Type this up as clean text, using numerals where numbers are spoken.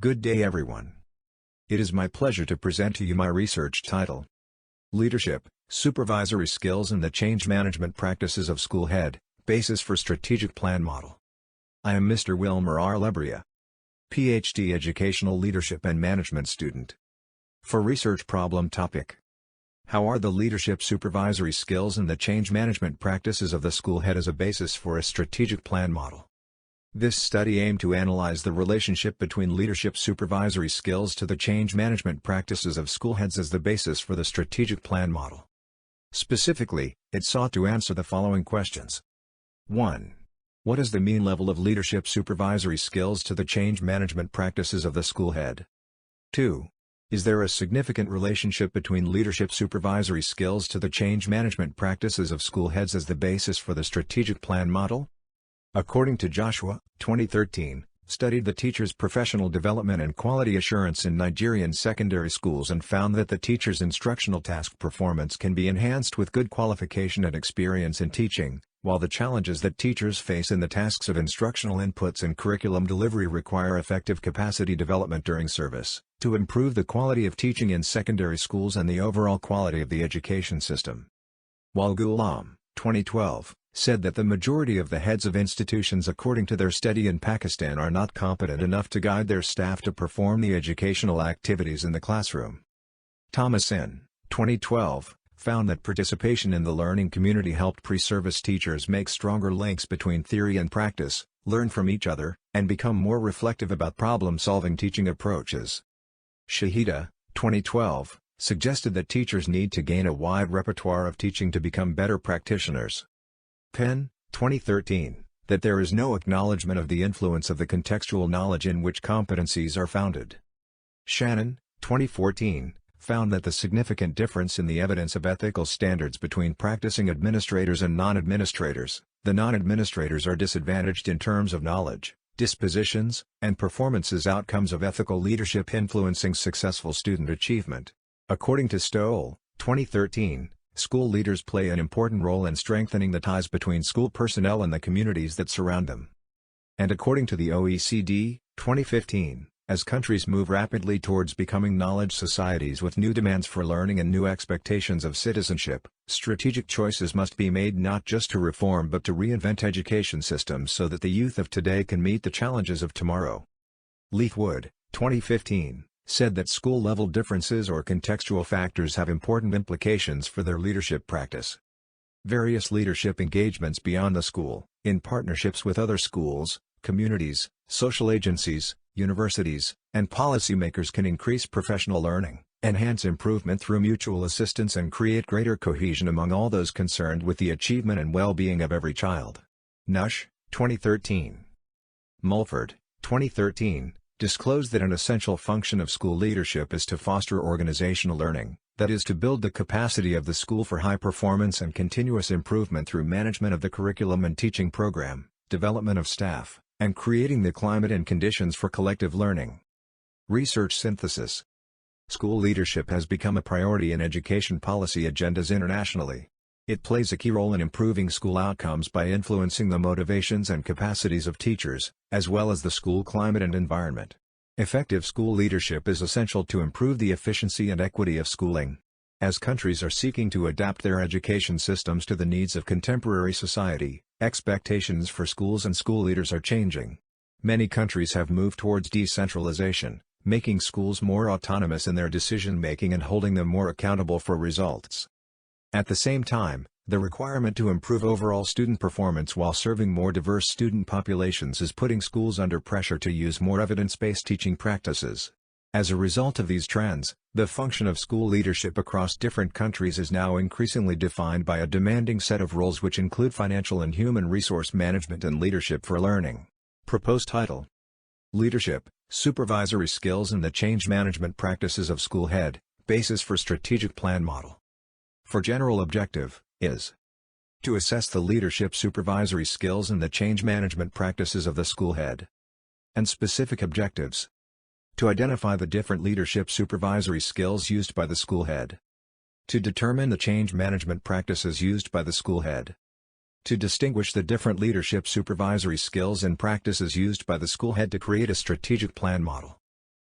Good day everyone. It is my pleasure to present to you my research title, Leadership, Supervisory Skills and the Change Management Practices of School Head, Basis for Strategic Plan Model. I am Mr. Wilmer R. Lebria, PhD Educational Leadership and Management student. For research problem topic: how are the leadership supervisory skills and the change management practices of the school head as a basis for a strategic plan model? This study aimed to analyze the relationship between leadership supervisory skills to the change management practices of school heads as the basis for the strategic plan model. Specifically, it sought to answer the following questions. 1. What is the mean level of leadership supervisory skills to the change management practices of the school head? 2. Is there a significant relationship between leadership supervisory skills to the change management practices of school heads as the basis for the strategic plan model? According to Joshua, 2013, studied the teacher's professional development and quality assurance in Nigerian secondary schools and found that the teacher's instructional task performance can be enhanced with good qualification and experience in teaching, while the challenges that teachers face in the tasks of instructional inputs and curriculum delivery require effective capacity development during service, to improve the quality of teaching in secondary schools and the overall quality of the education system. While Ghulam, 2012, said that the majority of the heads of institutions according to their study in Pakistan are not competent enough to guide their staff to perform the educational activities in the classroom. Thomason, 2012, found that participation in the learning community helped pre-service teachers make stronger links between theory and practice, learn from each other, and become more reflective about problem-solving teaching approaches. Shahida, 2012, suggested that teachers need to gain a wide repertoire of teaching to become better practitioners. Penn, 2013, that there is no acknowledgement of the influence of the contextual knowledge in which competencies are founded. Shannon, 2014, found that the significant difference in the evidence of ethical standards between practicing administrators and non-administrators, the non-administrators are disadvantaged in terms of knowledge, dispositions, and performances outcomes of ethical leadership influencing successful student achievement. According to Stoll, 2013, school leaders play an important role in strengthening the ties between school personnel and the communities that surround them. And according to the OECD, 2015, as countries move rapidly towards becoming knowledge societies with new demands for learning and new expectations of citizenship, strategic choices must be made not just to reform but to reinvent education systems so that the youth of today can meet the challenges of tomorrow. Leithwood, 2015, said that school-level differences or contextual factors have important implications for their leadership practice. Various leadership engagements beyond the school, in partnerships with other schools, communities, social agencies, universities, and policymakers can increase professional learning, enhance improvement through mutual assistance and create greater cohesion among all those concerned with the achievement and well-being of every child. Nush, 2013. Mulford, 2013, disclosed that an essential function of school leadership is to foster organizational learning, that is to build the capacity of the school for high performance and continuous improvement through management of the curriculum and teaching program, development of staff, and creating the climate and conditions for collective learning. Research synthesis. School leadership has become a priority in education policy agendas internationally. It plays a key role in improving school outcomes by influencing the motivations and capacities of teachers, as well as the school climate and environment. Effective school leadership is essential to improve the efficiency and equity of schooling. As countries are seeking to adapt their education systems to the needs of contemporary society, expectations for schools and school leaders are changing. Many countries have moved towards decentralization, making schools more autonomous in their decision-making and holding them more accountable for results. At the same time, the requirement to improve overall student performance while serving more diverse student populations is putting schools under pressure to use more evidence-based teaching practices. As a result of these trends, the function of school leadership across different countries is now increasingly defined by a demanding set of roles which include financial and human resource management and leadership for learning. Proposed title: Leadership, Supervisory Skills and the Change Management Practices of School Head, Basis for Strategic Plan Model. For general objective, is to assess the leadership supervisory skills and the change management practices of the school head. And specific objectives: to identify the different leadership supervisory skills used by the school head. To determine the change management practices used by the school head. To distinguish the different leadership supervisory skills and practices used by the school head to create a strategic plan model.